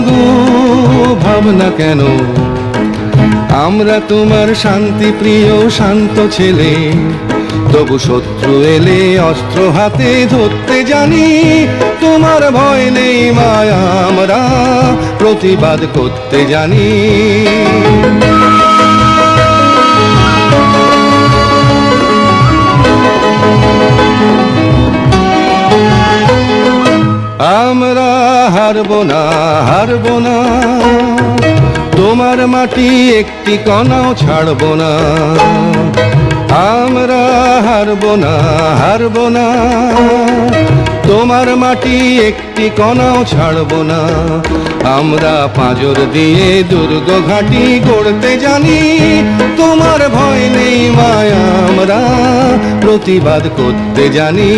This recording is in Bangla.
গো ভাবনা কেন, আমরা তোমার শান্তি প্রিয় শান্ত ছেলে, তবু শত্রু এলে অস্ত্র হাতে ধরতে জানি। তোমার ভয় নেই মায়া, আমরা প্রতিবাদ করতে জানি। আমরা হারবো না, হারবো না, তোমার মাটি একটি কণাও ছাড়বো না। আমরা হারবো না, হারবো না, তোমার মাটি একটি কণাও ছাড়বো না। আমরা পাঁজর দিয়ে দুর্গ ঘাঁটি গড়তে জানি। তোমার ভয় নেই মায়া, আমরা প্রতিবাদ করতে জানি।